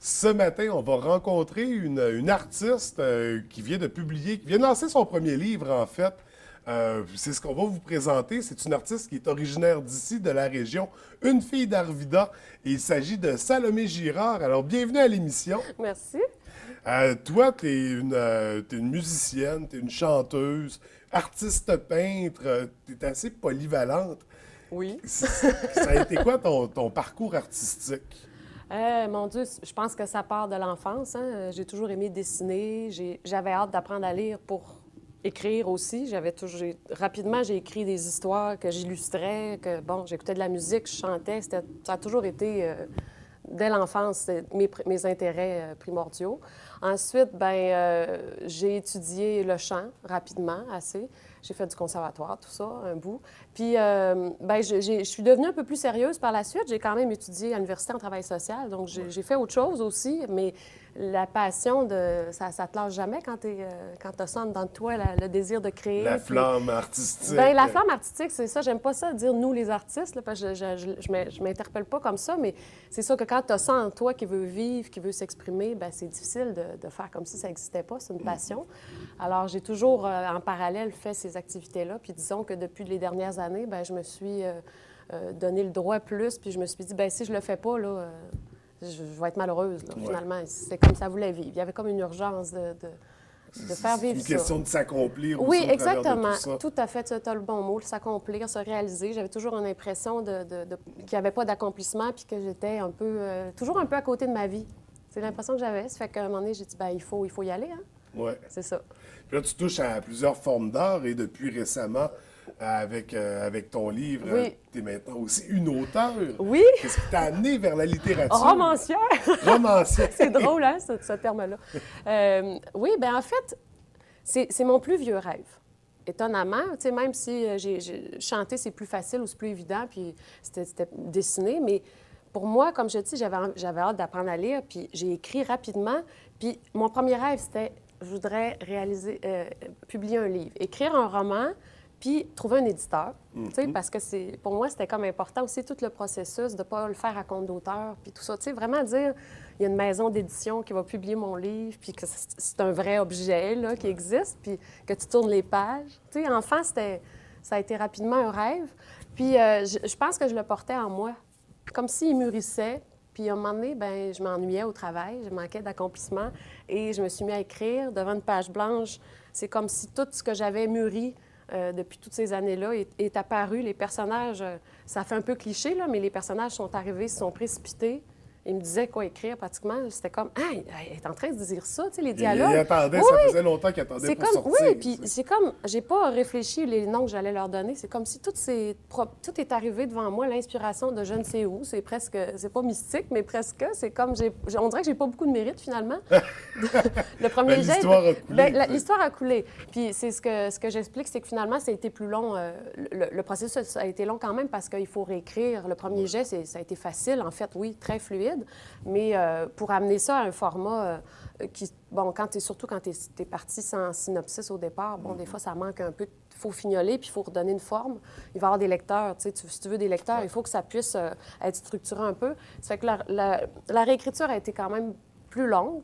Ce matin, on va rencontrer une artiste qui vient de publier, qui vient de lancer son premier livre, en fait. C'est ce qu'on va vous présenter. C'est une artiste qui est originaire d'ici, de la région, une fille d'Arvida. Et il s'agit de Salomé Girard. Alors, bienvenue à l'émission. Merci. Toi, t'es une musicienne, t'es une chanteuse, artiste peintre, t'es assez polyvalente. Oui. Ça a été quoi ton parcours artistique? Mon Dieu, je pense que ça part de l'enfance, hein. J'ai toujours aimé dessiner. J'avais hâte d'apprendre à lire pour écrire aussi. Rapidement, j'ai écrit des histoires que j'illustrais, que, bon, j'écoutais de la musique, je chantais. Ça a toujours été, dès l'enfance, mes intérêts primordiaux. Ensuite, j'ai étudié le chant rapidement, assez. J'ai fait du conservatoire, tout ça, un bout. Puis, je suis devenue un peu plus sérieuse par la suite. J'ai quand même étudié à l'université en travail social, donc j'ai fait autre chose aussi, mais la passion, ça te lâche jamais quand tu as dans toi le désir de créer. La flamme artistique. Bien, la flamme artistique, c'est ça. J'aime pas ça dire nous, les artistes, là, parce que je m'interpelle pas comme ça, mais c'est ça que quand tu as ça en toi qui veut vivre, qui veut s'exprimer, bien, c'est difficile de faire comme si ça n'existait pas. C'est une passion. Alors, j'ai toujours, en parallèle, fait ces activités-là. Puis disons que depuis les dernières années, bien, je me suis donné le droit plus, puis je me suis dit, bien, si je le fais pas, là, je vais être malheureuse, là, finalement. C'est comme ça voulait vivre. Il y avait comme une urgence de faire vivre ça. C'est une question de s'accomplir oui, aussi au travers de exactement. tout ça. Tout à fait, tu as le bon mot, s'accomplir, se réaliser. J'avais toujours une impression qu'il n'y avait pas d'accomplissement puis que j'étais un peu, toujours un peu à côté de ma vie. C'est l'impression que j'avais. Ça fait qu'à un moment donné, j'ai dit, bien, il faut y aller, hein? Oui. C'est ça. Puis là, tu touches à plusieurs formes d'art et depuis récemment, avec ton livre, Oui. tu es maintenant aussi une auteure. Oui. Qu'est-ce qui t'a amené vers la littérature? Romancière! Romancière. C'est drôle, hein, ce terme-là. Oui, bien, en fait, c'est mon plus vieux rêve. Étonnamment, tu sais, même si chanter, c'est plus facile ou c'est plus évident, puis c'était dessiner, mais pour moi, comme je dis, j'avais hâte d'apprendre à lire, puis j'ai écrit rapidement. Puis mon premier rêve, c'était, je voudrais publier un livre, écrire un roman, puis trouver un éditeur, tu sais, parce que pour moi, c'était comme important aussi tout le processus de ne pas le faire à compte d'auteur, puis tout ça, tu sais, vraiment dire, il y a une maison d'édition qui va publier mon livre, puis que c'est un vrai objet, là, qui existe, puis que tu tournes les pages. Tu sais, enfant, ça a été rapidement un rêve. Puis je pense que je le portais en moi, comme s'il mûrissait. Puis à un moment donné, bien, je m'ennuyais au travail, je manquais d'accomplissement, et je me suis mis à écrire devant une page blanche. C'est comme si tout ce que j'avais mûri depuis toutes ces années-là est apparu. Les personnages, ça fait un peu cliché, là, mais les personnages sont arrivés, se sont précipités. Ils me disaient quoi écrire pratiquement. C'était comme, ah, elle est en train de dire ça, tu sais, les dialogues. Il attendait, oui, ça faisait longtemps qu'il attendait pour comme, sortir. oui, puis c'est comme, j'ai pas réfléchi les noms que j'allais leur donner. C'est comme si tout est arrivé devant moi, l'inspiration de je ne sais où. C'est presque, c'est pas mystique, mais presque. C'est comme, on dirait que j'ai pas beaucoup de mérite finalement. Le premier jet. L'histoire a coulé. L'histoire a coulé. Puis c'est ce que j'explique, c'est que finalement, ça a été plus long. Le processus a été long quand même parce qu'il faut réécrire. Le premier jet, ça a été facile, en fait, oui, très fluide. Mais pour amener ça à un format bon, surtout quand tu es parti sans synopsis au départ, bon, des fois, ça manque un peu. Il faut fignoler, puis il faut redonner une forme. Il va y avoir des lecteurs. Si tu veux des lecteurs, il faut que ça puisse être structuré un peu. Ça fait que la réécriture a été quand même plus longue.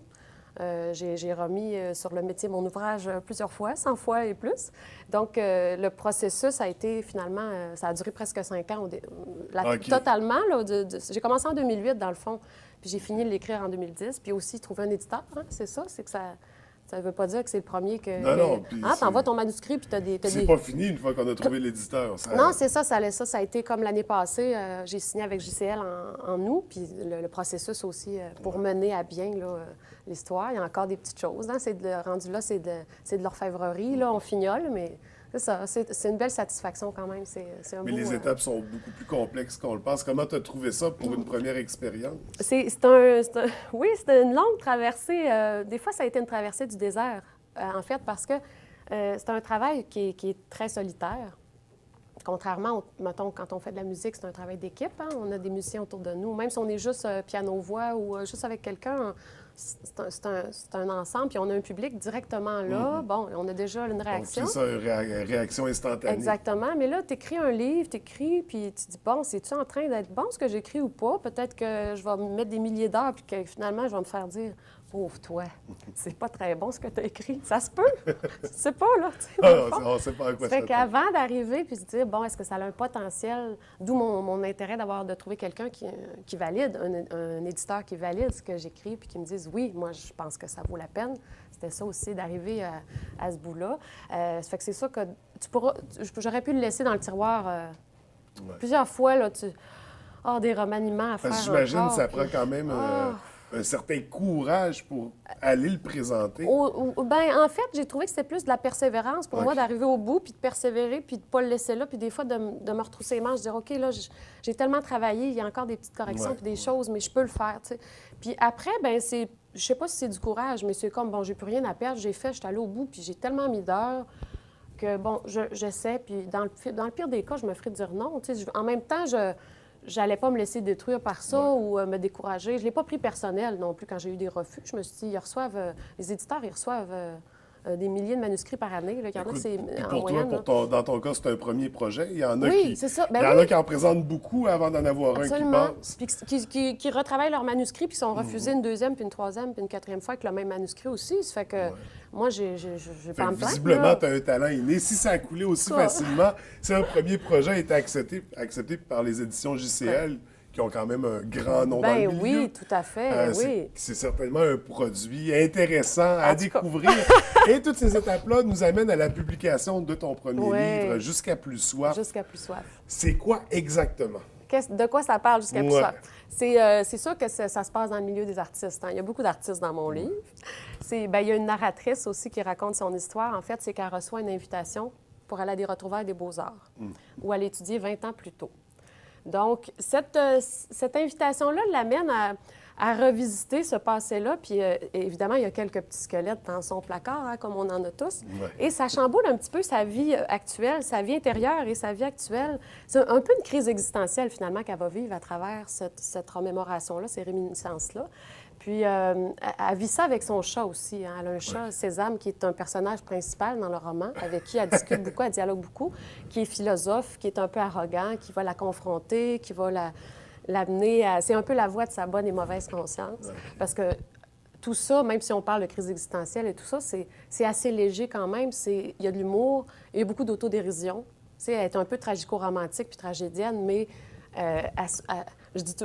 J'ai remis sur le métier mon ouvrage plusieurs fois, 100 fois et plus. Donc, le processus a été finalement, ça a duré presque 5 ans. Totalement, là, j'ai commencé en 2008, dans le fond, puis j'ai fini de l'écrire en 2010, puis aussi trouver un éditeur, hein, c'est ça, c'est que ça ne veut pas dire que c'est le premier que... Non, t'envoies ton manuscrit, puis t'as des... C'est pas fini une fois qu'on a trouvé l'éditeur. Non, c'est ça, ça a été comme l'année passée. J'ai signé avec JCL en août, puis le processus aussi pour mener à bien l'histoire. Il y a encore des petites choses. Hein? Rendu là, c'est de l'orfèvrerie. Là, on fignole, mais c'est ça. C'est une belle satisfaction quand même. C'est un mais beau, les étapes sont beaucoup plus complexes qu'on le pense. Comment tu as trouvé ça pour une première expérience? Oui, c'est une longue traversée. Des fois, ça a été une traversée du désert, en fait, parce que c'est un travail qui est très solitaire. Contrairement, mettons, quand on fait de la musique, c'est un travail d'équipe. Hein? On a des musiciens autour de nous. Même si on est juste piano-voix ou juste avec quelqu'un, c'est un ensemble, puis on a un public directement là. Bon, on a déjà une réaction. Donc, c'est ça, une réaction instantanée. Exactement. Mais là, tu écris un livre, tu écris, puis tu dis, bon, c'est-tu en train d'être bon ce que j'écris ou pas? Peut-être que je vais me mettre des milliers d'heures, puis que finalement, je vais me faire dire, pauvre toi, c'est pas très bon ce que tu as écrit. Ça se peut. Tu sais pas, là. On ne sait pas à quoi ça fait qu'avant d'arriver puis se dire, bon, est-ce que ça a un potentiel, d'où mon intérêt de trouver quelqu'un qui valide, un éditeur qui valide ce que j'écris puis qui me dise, oui, moi, je pense que ça vaut la peine. C'était ça aussi, d'arriver à ce bout-là. Ça fait que c'est ça que j'aurais pu le laisser dans le tiroir plusieurs fois, là, des remaniements à faire. J'imagine que ça prend quand même un certain courage pour aller le présenter. Ben, en fait, j'ai trouvé que c'était plus de la persévérance pour moi d'arriver au bout, puis de persévérer, puis de ne pas le laisser là, puis des fois de me retrousser les manches, de dire, OK, là, j'ai tellement travaillé, il y a encore des petites corrections, puis des choses, mais je peux le faire, tu sais. Puis après, ben c'est, je sais pas si c'est du courage, mais c'est comme, bon, j'ai plus rien à perdre, j'ai fait, je suis allée au bout, puis j'ai tellement mis d'heures que, bon, j'essaie, puis dans le pire des cas, je me ferais dire non, tu sais. En même temps, j'allais pas me laisser détruire par ça ou me décourager. Je ne l'ai pas pris personnel non plus quand j'ai eu des refus. Je me suis dit, les éditeurs, ils reçoivent des milliers de manuscrits par année. Là. Il y en a, c'est en moyenne. Dans ton cas, c'est un premier projet. Il y en a c'est ça. Ben il y en a qui en présentent beaucoup avant d'en avoir Absolument. un qui passe. Puis qui retravaillent leurs manuscrits, puis qui sont refusés une deuxième, puis une troisième, puis une quatrième fois avec le même manuscrit aussi. Ça fait que moi, j'ai pas à me plaindre. Visiblement, tu as un talent inné. Si ça a coulé aussi facilement, si un premier projet a été accepté par les éditions JCL, qui ont quand même un grand nom dans le milieu. Oui, tout à fait, oui. C'est certainement un produit intéressant à découvrir. Et toutes ces étapes-là nous amènent à la publication de ton premier livre, Jusqu'à plus soif. Jusqu'à plus soif. C'est quoi exactement? De quoi ça parle, Jusqu'à plus soif? C'est sûr que ça se passe dans le milieu des artistes. Hein. Il y a beaucoup d'artistes dans mon livre. Il y a une narratrice aussi qui raconte son histoire. En fait, c'est qu'elle reçoit une invitation pour aller à des retrouvailles des Beaux-Arts, où elle étudiait 20 ans plus tôt. Donc, cette invitation-là l'amène à revisiter ce passé-là. Puis, évidemment, il y a quelques petits squelettes dans son placard, hein, comme on en a tous. Et ça chamboule un petit peu sa vie actuelle, sa vie intérieure et sa vie actuelle. C'est un peu une crise existentielle, finalement, qu'elle va vivre à travers cette remémoration-là, ces réminiscences-là. Puis, elle vit ça avec son chat aussi. Hein. Elle a un chat, Sésame, qui est un personnage principal dans le roman, avec qui elle discute beaucoup, elle dialogue beaucoup, qui est philosophe, qui est un peu arrogant, qui va la confronter, qui va l'amener à... C'est un peu la voix de sa bonne et mauvaise conscience. Parce que tout ça, même si on parle de crise existentielle et tout ça, c'est assez léger quand même. Il y a de l'humour, il y a beaucoup d'autodérision. Tu sais, elle est un peu tragico-romantique puis tragédienne, mais...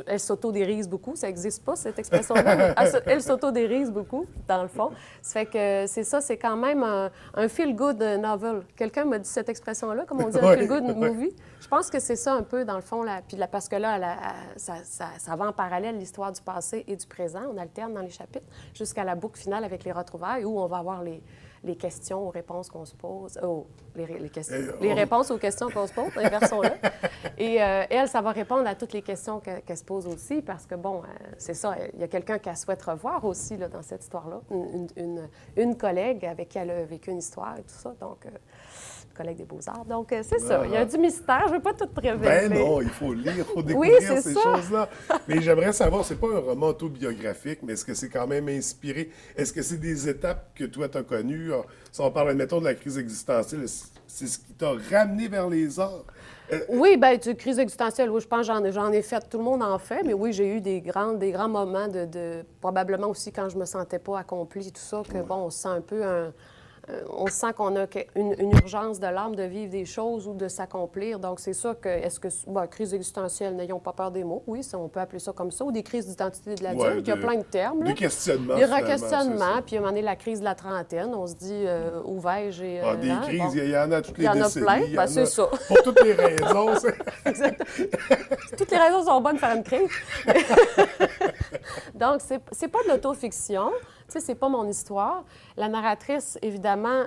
elle s'autodérise beaucoup. Ça n'existe pas, cette expression-là. Elle s'autodérise beaucoup, dans le fond. Ça fait que c'est ça, c'est quand même un feel-good novel. Quelqu'un m'a dit cette expression-là, comme on dit, un feel-good movie. Je pense que c'est ça un peu, dans le fond. Parce que là, ça va en parallèle l'histoire du passé et du présent. On alterne dans les chapitres jusqu'à la boucle finale avec les retrouvailles où on va avoir les questions aux réponses qu'on se pose. Les réponses aux questions qu'on se pose, inversons-le. Et elle, ça va répondre à toutes les questions qu'elle se pose aussi, parce que, bon, c'est ça, il y a quelqu'un qu'elle souhaite revoir aussi là, dans cette histoire-là, une collègue avec qui elle a vécu une histoire et tout ça, donc... collègue des Beaux-Arts. Donc, c'est ça. Il y a du mystère. Je ne veux pas tout révéler. Ben non, il faut lire, il faut découvrir ces choses-là. Mais j'aimerais savoir, c'est pas un roman autobiographique, mais est-ce que c'est quand même inspiré? Est-ce que c'est des étapes que toi, tu as connues? Si on parle, admettons, de la crise existentielle, c'est ce qui t'a ramené vers les arts? Oui, bien, crise existentielle, oui, je pense que j'en ai fait. Tout le monde en fait, mais oui, j'ai eu des grands moments probablement aussi quand je me sentais pas accomplie, tout ça, que, bon, on se sent un peu on sent qu'on a une urgence de l'âme de vivre des choses ou de s'accomplir. Donc, c'est sûr que, crise existentielle, n'ayons pas peur des mots, oui, on peut appeler ça comme ça, ou des crises d'identité de l'adulte, il y a plein de termes. Des questionnements. Des requestionnements, puis à un moment donné, la crise de la trentaine, on se dit, où vais-je? Des crises, il y en a toutes les décennies. Il y en a plein, c'est ça. Pour toutes les raisons. Exactement. Toutes les raisons sont bonnes pour faire une crise. Donc, c'est pas de l'autofiction. Tu sais, c'est pas mon histoire. La narratrice, évidemment,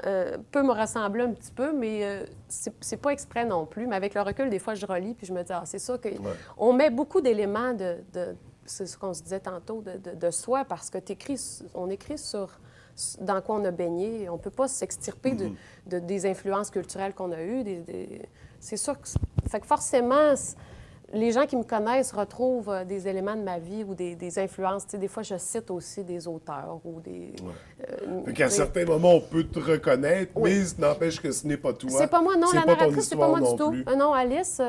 peut me ressembler un petit peu, mais c'est pas exprès non plus. Mais avec le recul, des fois, je relis puis je me dis, c'est ça qu'on met beaucoup d'éléments c'est ce qu'on se disait tantôt, de soi, parce que on écrit dans quoi on a baigné. On peut pas s'extirper des influences culturelles qu'on a eues. C'est sûr que... Fait que forcément... les gens qui me connaissent retrouvent des éléments de ma vie ou des influences. Tu sais, des fois, je cite aussi des auteurs ou des... Fait qu'à certains moments, on peut te reconnaître, mais ça n'empêche que ce n'est pas toi. C'est pas moi, non, c'est la pas ton narratrice, c'est pas histoire moi du non tout. plus. Non, Alice,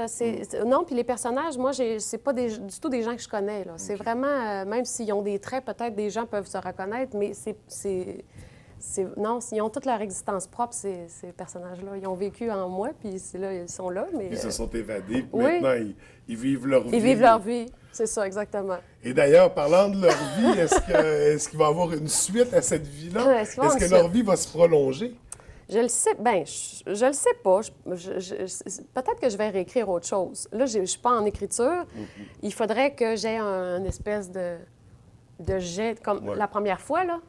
non, puis les personnages, moi, c'est pas du tout des gens que je connais, là. C'est vraiment, même s'ils ont des traits, peut-être des gens peuvent se reconnaître, mais non, ils ont toute leur existence propre, ces personnages-là. Ils ont vécu en moi, puis là, ils sont là, mais... Ils se sont évadés, puis oui. maintenant, ils vivent leur vie. Ils vivent leur vie, c'est ça, exactement. Et d'ailleurs, parlant de leur vie, est-ce qu'il va y avoir une suite à cette vie-là? Est-ce que leur vie va se prolonger? Je le sais, bien, je le sais pas. Peut-être que je vais réécrire autre chose. Là, je ne suis pas en écriture. Il faudrait que j'ai une espèce de jet, comme la première fois, là,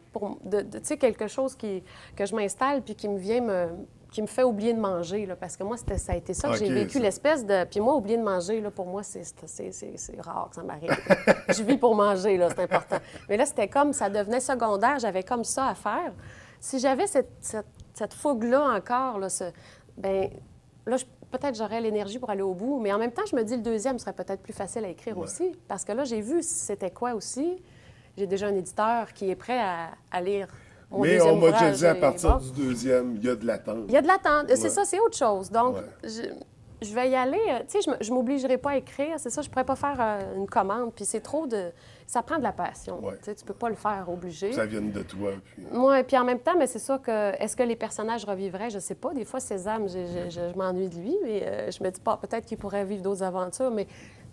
tu sais, quelque chose que je m'installe puis qui me fait oublier de manger, là, parce que moi, ça a été ça que j'ai vécu, l'espèce de... Puis moi, oublier de manger, là, pour moi, c'est rare que ça m'arrive. Je vis pour manger, là, c'est important. Mais là, c'était comme, ça devenait secondaire, j'avais comme ça à faire. Si j'avais cette fougue-là encore, là, bien, là, peut-être j'aurais l'énergie pour aller au bout, mais en même temps, je me dis, le deuxième serait peut-être plus facile à écrire aussi, parce que là, j'ai vu c'était quoi aussi. J'ai déjà un éditeur qui est prêt à lire mon mais deuxième on m'a déjà ouvrage. dit, à partir du deuxième, il y a de l'attente. Il y a de l'attente. C'est ça, c'est autre chose. Donc, je vais y aller. Tu sais, je ne m'obligerai pas à écrire. C'est ça, je ne pourrais pas faire une commande. Puis c'est trop de... Ça prend de la passion. Tu sais, tu peux pas le faire obligé. Ça vient de toi. Oui, puis en même temps, mais c'est ça que... Est-ce que les personnages revivraient? Je ne sais pas. Des fois, Sésame, je m'ennuie de lui, mais je me dis pas, peut-être qu'il pourrait vivre d'autres aventures, mais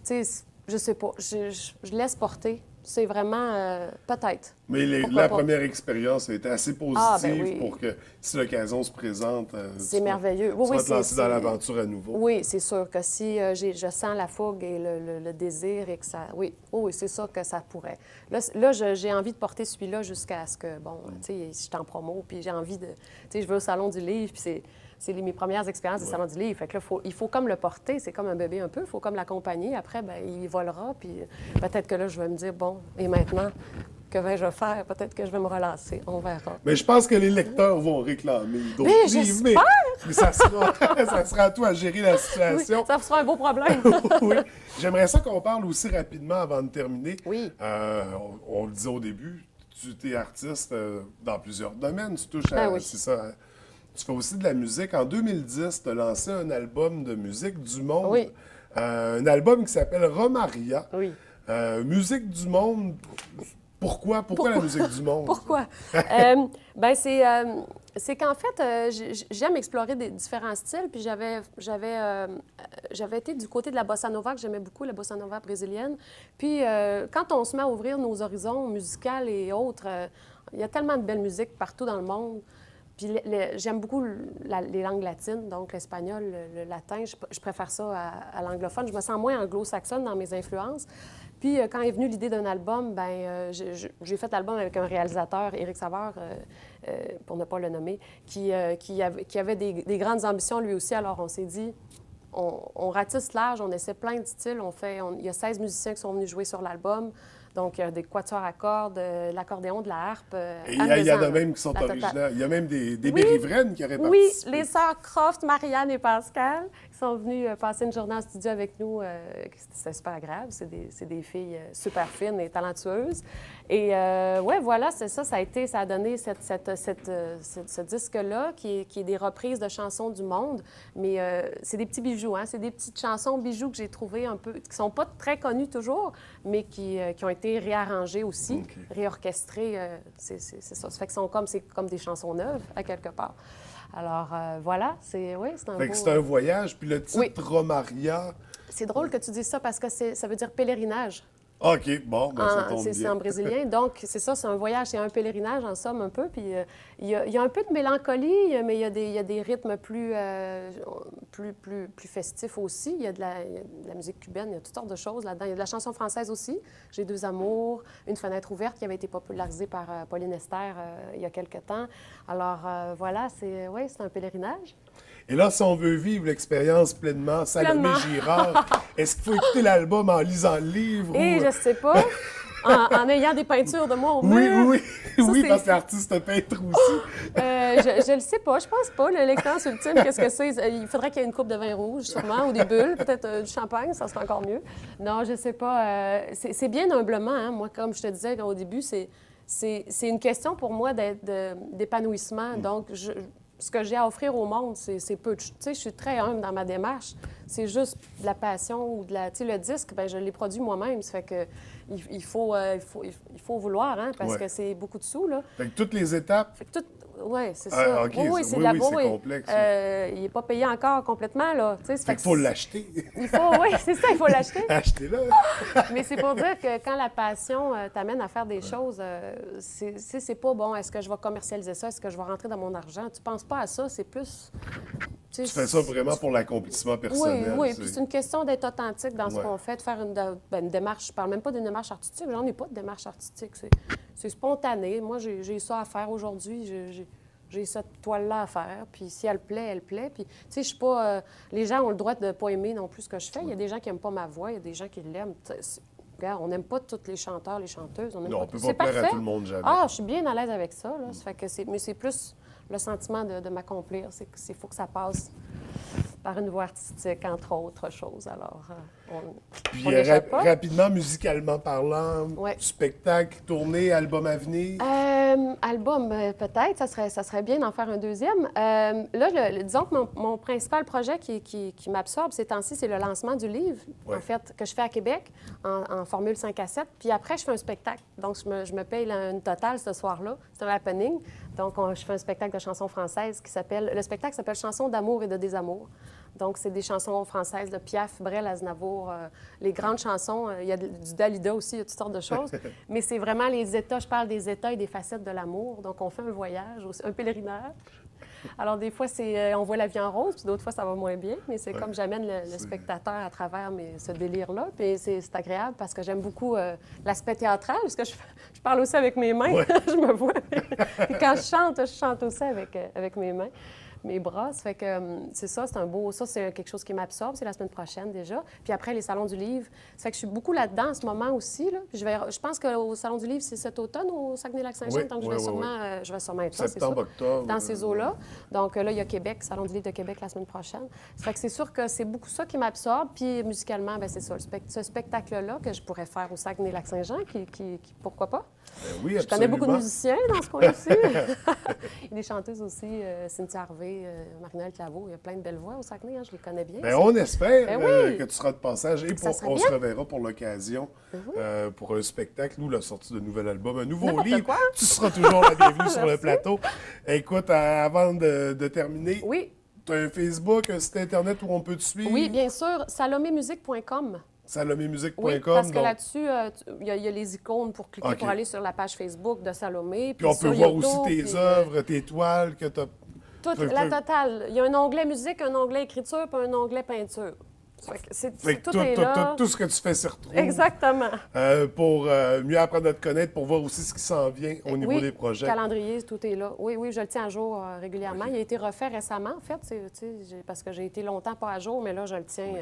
tu sais, je sais pas. Je laisse porter. C'est vraiment... peut-être. Mais la première expérience a été assez positive pour que, si l'occasion se présente, c'est merveilleux. Tu vas te lancer dans l'aventure à nouveau. Oui, c'est sûr que si je sens la fougue et le désir et que ça... Oui, c'est sûr que ça pourrait. Là j'ai envie de porter celui-là jusqu'à ce que, bon, tu sais, je suis en promo, puis j'ai envie de... Tu sais, je vais au Salon du Livre, puis c'est mes premières expériences du Salon du Livre. Fait que là, il faut comme le porter. C'est comme un bébé un peu. Il faut comme l'accompagner. Après, bien, il volera. Puis peut-être que là, je vais me dire, bon, et maintenant, que vais-je faire? Peut-être que je vais me relancer. On verra. Mais je pense que les lecteurs vont réclamer d'autres livres. Mais ça sera à toi à gérer la situation. Oui, ça sera un beau problème. Oui. J'aimerais ça qu'on parle aussi rapidement avant de terminer. Oui. On le disait au début, tu es artiste dans plusieurs domaines. Tu touches à... C'est ça. Tu fais aussi de la musique. En 2010, tu as lancé un album de musique du monde. Oui. Un album qui s'appelle Romaria. Oui. Musique du monde. Pourquoi la musique du monde? Pourquoi? Ben c'est qu'en fait, j'aime explorer des différents styles. Puis j'avais été du côté de la bossa nova, que j'aimais beaucoup, la bossa nova brésilienne. Puis quand on se met à ouvrir nos horizons musicaux et autres, il y a tellement de belle musique partout dans le monde. Puis j'aime beaucoup les langues latines, donc l'espagnol, le latin. Je préfère ça à l'anglophone. Je me sens moins anglo-saxonne dans mes influences. Puis quand est venue l'idée d'un album, ben j'ai fait l'album avec un réalisateur, Éric Savard, pour ne pas le nommer, qui avait des grandes ambitions lui aussi. Alors on s'est dit, on ratisse large, on essaie plein de styles. Il y a 16 musiciens qui sont venus jouer sur l'album. Donc, il y a des quatuors à cordes, l'accordéon, de la harpe. Et il y en a même qui sont originaires. Il y Il y a même des bérivraines qui auraient participé. Oui, les sœurs Croft, Marianne et Pascal, qui sont venues passer une journée en studio avec nous. C'était super agréable. C'est des filles super fines et talentueuses. Et ouais, voilà, c'est ça. Ça a donné ce disque-là, qui est des reprises de chansons du monde. Mais c'est des petits bijoux, hein? C'est des petites chansons bijoux que j'ai trouvées un peu, qui sont pas très connues toujours, mais qui ont été réarrangées aussi, réorchestrées. C'est ça. Ça fait que c'est comme des chansons neuves, à quelque part. Alors, voilà, c'est un fait que c'est un voyage. Puis le titre Romaria... C'est drôle que tu dises ça parce que ça veut dire pélerinage. OK, bon, ben, ça tombe bien. C'est en brésilien. Donc, c'est ça, c'est un voyage, c'est un pélerinage, en somme, un peu. Puis, il y a un peu de mélancolie, mais il y a des rythmes plus festifs aussi. Il y a de la musique cubaine, il y a toutes sortes de choses là-dedans. Il y a de la chanson française aussi. J'ai deux amours, Une fenêtre ouverte, qui avait été popularisée par Pauline Esther il y a quelque temps. Alors, voilà, c'est un pèlerinage. Et là, si on veut vivre l'expérience pleinement, Salomé Girard, est-ce qu'il faut écouter l'album en lisant le livre? Je sais pas. en ayant des peintures de moi au Oui, mur. oui, Ça, oui, c'est- parce que l'artiste peintre aussi. Je le sais pas, je pense pas. L'expérience ultime, qu'est-ce que c'est? Il faudrait qu'il y ait une coupe de vin rouge, sûrement, ou des bulles, peut-être du champagne, ça serait encore mieux. Non, je sais pas. C'est bien humblement, hein. Moi, comme je te disais au début, c'est une question pour moi d'épanouissement. Donc, ce que j'ai à offrir au monde, c'est peu. Tu sais, je suis très humble dans ma démarche. C'est juste de la passion ou de la... Tu sais, le disque, bien, je l'ai produit moi-même. Ça fait que il faut vouloir, hein, parce Ouais. que c'est beaucoup de sous, là. Fait que toutes les étapes, Fait que tout... Oui, c'est Ah, ça. OK, Oui, c'est- c'est oui, de la oui, c'est oui. complexe, Il n'est pas payé encore complètement, là. Tu sais, ça fait qu'il faut l'acheter. Il faut, oui, c'est ça, il faut l'acheter. Achetez-le. Mais c'est pour dire que quand la passion t'amène à faire des choses, c'est pas bon. Est-ce que je vais commercialiser ça? Est-ce que je vais rentrer dans mon argent? Tu penses pas à ça, c'est plus... Tu fais ça vraiment pour l'accomplissement personnel. Oui, puis c'est une question d'être authentique dans ce Ouais. qu'on fait, de faire une démarche. Je parle même pas d'une démarche artistique, j'en ai pas de démarche artistique. C'est spontané. Moi, j'ai ça à faire aujourd'hui. J'ai cette toile-là à faire. Puis si elle plaît, elle plaît. Puis, tu sais, je suis pas... les gens ont le droit de pas aimer non plus ce que je fais. Il y a des gens qui n'aiment pas ma voix, il y a des gens qui l'aiment. Regarde, on n'aime pas tous les chanteurs, les chanteuses. Non, on ne peut C'est pas plaire à parfait. tout le monde jamais. Ah, je suis bien à l'aise avec ça. Là. Ça fait que mais c'est plus le sentiment de m'accomplir. Il faut que ça passe par une voie artistique, entre autres choses. Alors, Puis on n'échappe pas. rapidement, musicalement parlant, Ouais. spectacle, tournée, album à venir. Album, peut-être, ça serait bien d'en faire un deuxième. Là, disons que mon principal projet qui m'absorbe ces temps-ci, c'est le lancement du livre, Ouais. en fait, que je fais à Québec en formule 5 à 7. Puis après, je fais un spectacle. Donc, je me paye une totale ce soir-là. C'est un happening. Donc, je fais un spectacle de chansons françaises qui s'appelle... Le spectacle s'appelle Chansons d'amour et de désamour. Donc, c'est des chansons françaises de Piaf, Brel, Aznavour, les grandes chansons. Il y a du Dalida aussi, il y a toutes sortes de choses. Mais c'est vraiment les états, je parle des états et des facettes de l'amour. Donc, on fait un voyage, un pèlerinage. Alors, des fois, on voit la vie en rose, puis d'autres fois, ça va moins bien. Mais c'est comme j'amène le spectateur à travers ce délire-là. Puis c'est agréable parce que j'aime beaucoup l'aspect théâtral, parce que je parle aussi avec mes mains. Ouais. Je me vois. Puis quand je chante aussi avec mes mains. Mes bras. Ça fait que c'est ça, c'est un beau... Ça, c'est quelque chose qui m'absorbe. C'est la semaine prochaine déjà. Puis après, les salons du livre. Ça fait que je suis beaucoup là-dedans en ce moment aussi. Là. Puis je pense qu'au salon du livre, c'est cet automne au Saguenay-Lac-Saint-Jean. Oui, donc oui, je vais sûrement être là, c'est Septembre, sûr, octobre. dans ces eaux-là. Donc là, il y a Québec, Salon du livre de Québec la semaine prochaine. Ça fait que c'est sûr que c'est beaucoup ça qui m'absorbe. Puis musicalement, bien, c'est ça, ce spectacle-là que je pourrais faire au Saguenay-Lac-Saint-Jean, pourquoi pas? Oui, Je connais beaucoup de absolument. musiciens dans ce coin-ci. Il y a des chanteuses aussi, Cynthia Harvey, Marie-Noël Claveau. Il y a plein de belles voix au Saguenay, hein, je les connais bien. Ben, on espère Ben oui. que tu seras de passage et Ça serait on bien. se reverra pour l'occasion, pour un spectacle ou la sortie de nouvel album, un nouveau N'importe livre. quoi. Tu seras toujours la bienvenue sur le Merci. plateau. Écoute, avant de terminer, Oui, tu as un Facebook, un site Internet où on peut te suivre? oui, bien sûr, salomémusique.com. Salomémusique.com. Oui, parce que donc- là-dessus, il y a les icônes pour cliquer OK. pour aller sur la page Facebook de Salomé. Puis on peut sur voir YouTube, aussi tes puis, œuvres, tes toiles que tu as. la totale. Il y a un onglet musique, un onglet écriture, puis un onglet peinture. Fait que tout est là. Tout ce que tu fais s'y retrouve. Exactement. Pour mieux apprendre à te connaître, pour voir aussi ce qui s'en vient au niveau Oui, des projets. calendrier, tout est là. Oui, oui, je le tiens à jour régulièrement. OK. Il a été refait récemment, en fait, parce que j'ai été longtemps pas à jour, mais là, je le tiens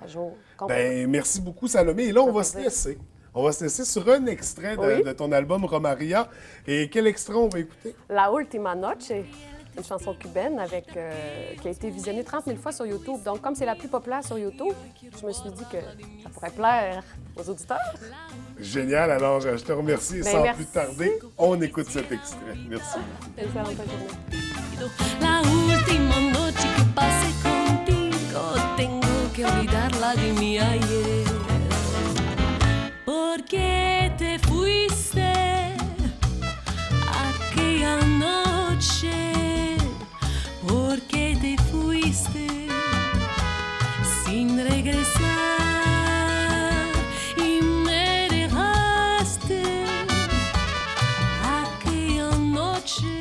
à jour. complètement. Ben, merci beaucoup, Salomé. Et là, on va se plaisir. laisser. On va se laisser sur un extrait Oui. de ton album Romaria. Et quel extrait on va écouter? La Última Noche, une chanson cubaine qui a été visionnée 30 000 fois sur YouTube. Donc, comme c'est la plus populaire sur YouTube, je me suis dit que ça pourrait plaire aux auditeurs. Génial. Alors, je te remercie. Et Ben, sans merci. plus tarder, on écoute cet extrait. Merci. Excellente fin de journée. La última noche que pasé contigo, tengo que olvidarla de mi ayer. Porque te fuiste aquella noche, porque te fuiste sin regresar y me dejaste aquella noche.